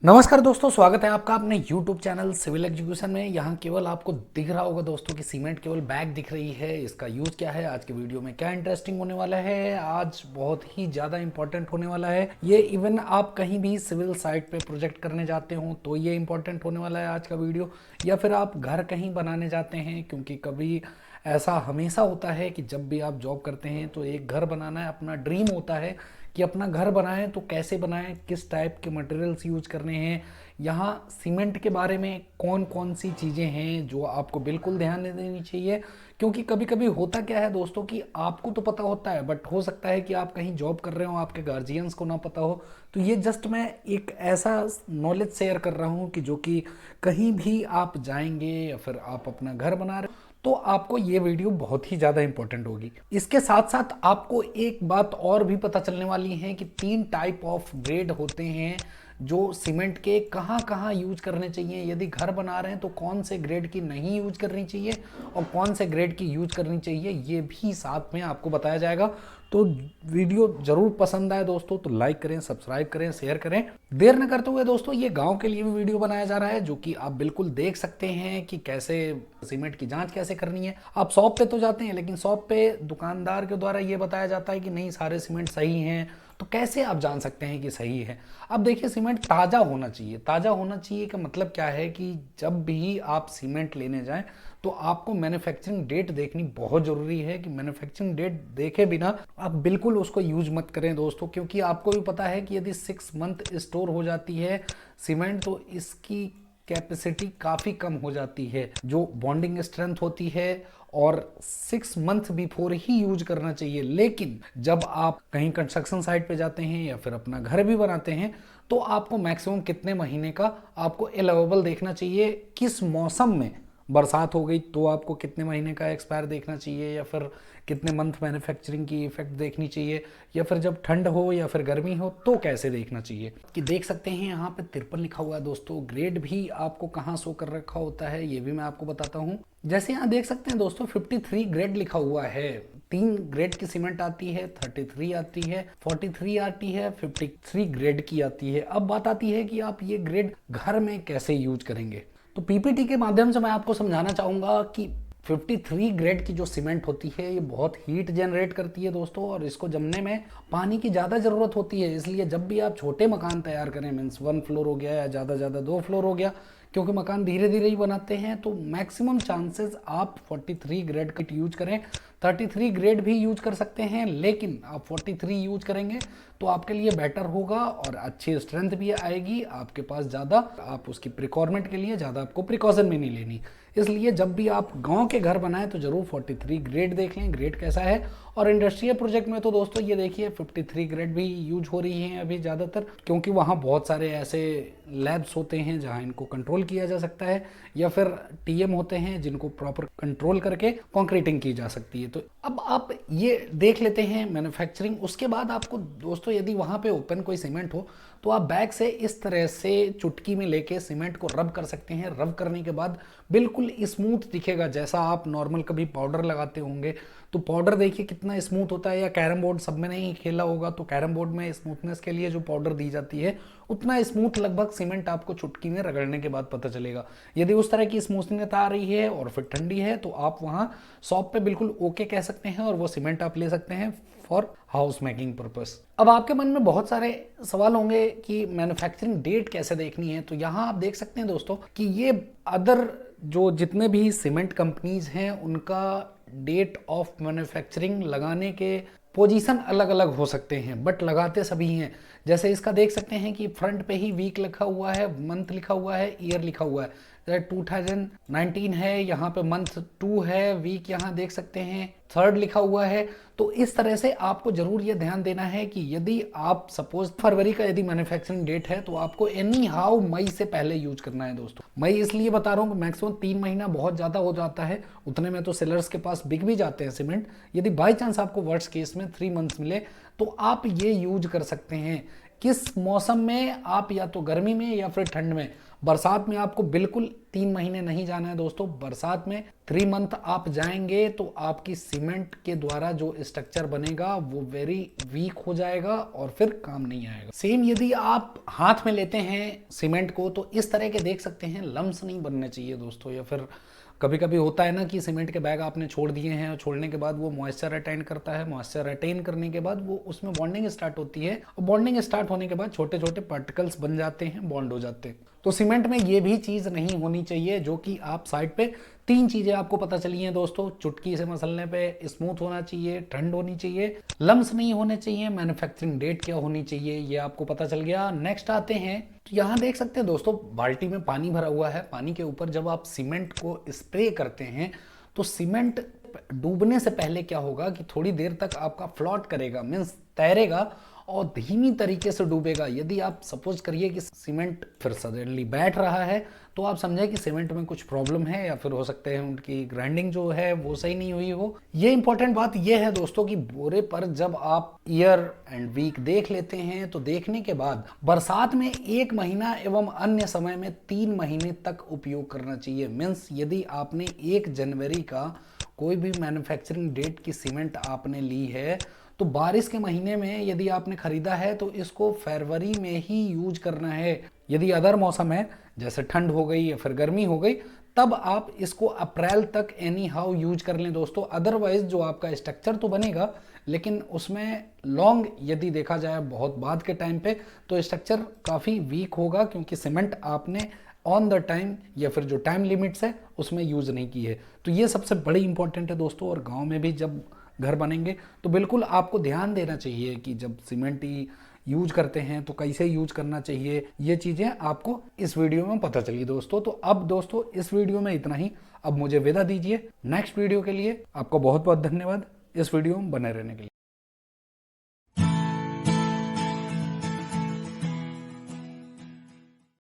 नमस्कार दोस्तों, स्वागत है आपका अपने YouTube चैनल सिविल एग्जीक्यूशन में। यहाँ केवल आपको दिख रहा होगा दोस्तों कि सीमेंट केवल बैग दिख रही है। इसका यूज़ क्या है, आज के वीडियो में क्या इंटरेस्टिंग होने वाला है, आज बहुत ही ज़्यादा इंपॉर्टेंट होने वाला है ये। इवन आप कहीं भी सिविल साइट पे प्रोजेक्ट करने जाते हो तो ये इंपॉर्टेंट होने वाला है आज का वीडियो, या फिर आप घर कहीं बनाने जाते हैं। क्योंकि कभी ऐसा हमेशा होता है कि जब भी आप जॉब करते हैं तो एक घर बनाना है, अपना ड्रीम होता है कि अपना घर बनाएं तो कैसे बनाएं, किस टाइप के मटेरियल्स यूज करने हैं। यहाँ सीमेंट के बारे में कौन कौन सी चीज़ें हैं जो आपको बिल्कुल ध्यान देनी चाहिए। क्योंकि कभी कभी होता क्या है दोस्तों कि आपको तो पता होता है, बट हो सकता है कि आप कहीं जॉब कर रहे हो, आपके गार्जियंस को ना पता हो। तो ये जस्ट मैं एक ऐसा नॉलेज शेयर कर रहा हूँ कि जो कि कहीं भी आप जाएंगे या फिर आप अपना घर बना रहे हो तो आपको ये वीडियो बहुत ही ज़्यादा इंपॉर्टेंट होगी। इसके साथ साथ आपको एक बात और भी पता चलने वाली है कि 3 टाइप ऑफ ग्रेड होते हैं जो सीमेंट के कहाँ कहाँ यूज करने चाहिए। यदि घर बना रहे हैं तो कौन से ग्रेड की नहीं यूज करनी चाहिए और कौन से ग्रेड की यूज करनी चाहिए, ये भी साथ में आपको बताया जाएगा। तो वीडियो जरूर पसंद आए दोस्तों तो लाइक करें, सब्सक्राइब करें, शेयर करें। देर न करते हुए दोस्तों, ये गांव के लिए भी वीडियो बनाया जा रहा है जो कि आप बिल्कुल देख सकते हैं कि कैसे सीमेंट की जांच कैसे करनी है। आप शॉप पे तो जाते हैं, लेकिन शॉप पे दुकानदार के द्वारा ये बताया जाता है कि नहीं, सारे सीमेंट सही हैं। तो कैसे आप जान सकते हैं कि सही है? अब देखिए, सीमेंट ताज़ा होना चाहिए। ताज़ा होना चाहिए का मतलब क्या है कि जब भी आप सीमेंट लेने जाएं तो आपको मैन्युफैक्चरिंग डेट देखनी बहुत ज़रूरी है। कि मैन्युफैक्चरिंग डेट देखे बिना आप बिल्कुल उसको यूज मत करें दोस्तों। क्योंकि आपको भी पता है कि यदि 6 मंथ स्टोर हो जाती है सीमेंट तो इसकी कैपेसिटी काफ़ी कम हो जाती है, जो बॉन्डिंग स्ट्रेंथ होती है, और 6 मंथ बिफोर ही यूज करना चाहिए। लेकिन जब आप कहीं कंस्ट्रक्शन साइट पे जाते हैं या फिर अपना घर भी बनाते हैं तो आपको मैक्सिमम कितने महीने का आपको अलाउेबल देखना चाहिए, किस मौसम में। बरसात हो गई तो आपको कितने महीने का एक्सपायर देखना चाहिए, या फिर कितने मंथ मैन्युफैक्चरिंग की इफेक्ट देखनी चाहिए, या फिर जब ठंड हो या फिर गर्मी हो तो कैसे देखना चाहिए। कि देख सकते हैं यहाँ पे 53 लिखा हुआ है दोस्तों। ग्रेड भी आपको कहाँ शो कर रखा होता है ये भी मैं आपको बताता हूँ। जैसे यहाँ देख सकते हैं दोस्तों, 53 ग्रेड लिखा हुआ है। 3 ग्रेड की सीमेंट आती है, 33 आती है, 43 आती है, 53 ग्रेड की आती है। अब बात आती है कि आप ये ग्रेड घर में कैसे यूज करेंगे। तो पीपीटी के माध्यम से मैं आपको समझाना चाहूँगा कि 53 ग्रेड की जो सीमेंट होती है ये बहुत हीट जनरेट करती है दोस्तों, और इसको जमने में पानी की ज़्यादा ज़रूरत होती है। इसलिए जब भी आप छोटे मकान तैयार करें, मीन्स 1 फ्लोर हो गया या ज़्यादा 2 फ्लोर हो गया, क्योंकि मकान धीरे धीरे ही बनाते हैं, तो मैक्सिमम चांसेस आप 43 ग्रेड का यूज करें। 33 ग्रेड भी यूज कर सकते हैं, लेकिन आप 43 यूज करेंगे तो आपके लिए बेटर होगा और अच्छी स्ट्रेंथ भी आएगी आपके पास। ज़्यादा आप उसकी प्रिक्वायरमेंट के लिए ज़्यादा आपको प्रिकॉशन भी नहीं लेनी। इसलिए जब भी आप गांव के घर बनाएं तो जरूर 43 ग्रेड देख लें, ग्रेड कैसा है। और इंडस्ट्रियल प्रोजेक्ट में तो दोस्तों ये देखिए 53 ग्रेड भी यूज हो रही हैं अभी ज़्यादातर, क्योंकि वहाँ बहुत सारे ऐसे लैब्स होते हैं जहाँ इनको कंट्रोल किया जा सकता है, या फिर टीएम होते हैं जिनको प्रॉपर कंट्रोल करके कंक्रीटिंग की जा सकती है। तो अब आप ये देख लेते हैं मैन्युफैक्चरिंग। उसके बाद आपको दोस्तों, यदि वहाँ पे ओपन कोई सीमेंट हो तो आप बैग से इस तरह से चुटकी में लेके सीमेंट को रब कर सकते हैं। रब करने के बाद बिल्कुल स्मूथ दिखेगा, जैसा आप नॉर्मल कभी पाउडर लगाते होंगे तो पाउडर देखिए कितना स्मूथ होता है। या कैरम बोर्ड सब में नहीं खेला होगा तो कैरम बोर्ड में स्मूथनेस के लिए जो पाउडर दी जाती है, उतना स्मूथ लगभग सीमेंट आपको चुटकी में रगड़ने के बाद पता चलेगा। यदि उस तरह की स्मूथनेस आ रही है और फिर ठंडी है तो आप वहाँ शॉप पे बिल्कुल ओके कह सकते हैं, और वो सीमेंट आप ले सकते हैं फॉर हाउस मेकिंग पर्पस। अब आपके मन में बहुत सारे सवाल होंगे कि मैन्युफैक्चरिंग डेट कैसे देखनी है। तो यहाँ आप देख सकते हैं दोस्तों कि ये अदर जो जितने भी सीमेंट कंपनीज हैं उनका डेट ऑफ मैन्युफैक्चरिंग लगाने के पोजीशन अलग अलग हो सकते हैं, बट लगाते सभी हैं। जैसे इसका देख सकते हैं कि फ्रंट पे ही वीक लिखा हुआ है, मंथ लिखा हुआ है, ईयर लिखा हुआ है। 2019 है, यहाँ पे मंथ 2 है, वीक यहाँ देख सकते हैं 3rd लिखा हुआ है। तो इस तरह से आपको जरूर ये ध्यान देना है कि यदि आप सपोज फरवरी का यदि मैन्युफैक्चरिंग डेट है तो आपको एनी हाउ मई से पहले यूज करना है दोस्तों। मई इसलिए बता रहा हूँ कि मैक्सिमम 3 महीना बहुत ज़्यादा हो जाता है, उतने में तो सेलर्स के पास बिक भी जाते हैं सीमेंट। यदि बाई चांस आपको वर्स्ट केस में 3 मंथ्स मिले तो आप ये यूज कर सकते हैं। किस मौसम में आप, या तो गर्मी में या फिर ठंड में। बरसात में आपको बिल्कुल 3 महीने नहीं जाना है दोस्तों। बरसात में 3 मंथ आप जाएंगे तो आपकी सीमेंट के द्वारा जो स्ट्रक्चर बनेगा वो वेरी वीक हो जाएगा और फिर काम नहीं आएगा। सेम यदि आप हाथ में लेते हैं सीमेंट को तो इस तरह के देख सकते हैं लम्स नहीं बनने चाहिए दोस्तों। या फिर कभी कभी होता है ना कि सीमेंट के बैग आपने छोड़ दिए हैं और छोड़ने के बाद वो मॉइस्चर अटेन करता है। मॉइस्चर अटेन करने के बाद वो उसमें बॉन्डिंग स्टार्ट होती है और बॉन्डिंग स्टार्ट होने के बाद छोटे छोटे पार्टिकल्स बन जाते हैं, बॉन्ड हो जाते हैं। तो सीमेंट में ये भी चीज़ नहीं होनी चाहिए जो कि आप साइड पे 3 चीज़ें आपको पता चली हैं दोस्तों। चुटकी से मसलने पे स्मूथ होना चाहिए, ठंड होनी चाहिए, लम्स नहीं होने चाहिए, मैन्युफैक्चरिंग डेट क्या होनी चाहिए, ये आपको पता चल गया। नेक्स्ट आते हैं तो यहाँ देख सकते हैं दोस्तों, बाल्टी में पानी भरा हुआ है। पानी के ऊपर जब आप सीमेंट को स्प्रे करते हैं तो सीमेंट डूबने से पहले क्या होगा कि थोड़ी देर तक आपका फ्लोट करेगा, मीन्स तैरेगा और धीमी तरीके से डूबेगा। यदि आप सपोज करिए कि सीमेंट फिर सडनली बैठ रहा है तो आप समझे कि सीमेंट में कुछ प्रॉब्लम है, या फिर हो सकते हैं उनकी ग्राइंडिंग जो है वो सही नहीं हुई हो। ये इंपॉर्टेंट बात ये है दोस्तों कि बोरे पर जब आप ईयर एंड वीक देख लेते हैं तो देखने के बाद बरसात में 1 महीना एवं अन्य समय में 3 महीने तक उपयोग करना चाहिए। मीन्स यदि आपने 1 जनवरी का कोई भी मैन्युफैक्चरिंग डेट की सीमेंट आपने ली है तो बारिश के महीने में यदि आपने खरीदा है तो इसको फरवरी में ही यूज करना है। यदि अदर मौसम है जैसे ठंड हो गई या फिर गर्मी हो गई तब आप इसको अप्रैल तक एनी हाउ यूज कर लें दोस्तों। अदरवाइज जो आपका स्ट्रक्चर तो बनेगा लेकिन उसमें लॉन्ग यदि देखा जाए बहुत बाद के टाइम पे तो स्ट्रक्चर काफ़ी वीक होगा, क्योंकि सीमेंट आपने ऑन द टाइम या फिर जो टाइम लिमिट्स है उसमें यूज़ नहीं की है। तो ये सबसे बड़ी इंपॉर्टेंट है दोस्तों। और गाँव में भी जब घर बनेंगे तो बिल्कुल आपको ध्यान देना चाहिए कि जब सीमेंट ही यूज करते हैं तो कैसे यूज करना चाहिए। ये चीज़ें आपको इस वीडियो में पता चली दोस्तों। तो अब दोस्तों इस वीडियो में इतना ही। अब मुझे विदा दीजिए। नेक्स्ट वीडियो के लिए आपका बहुत बहुत धन्यवाद इस वीडियो में बने रहने के लिए।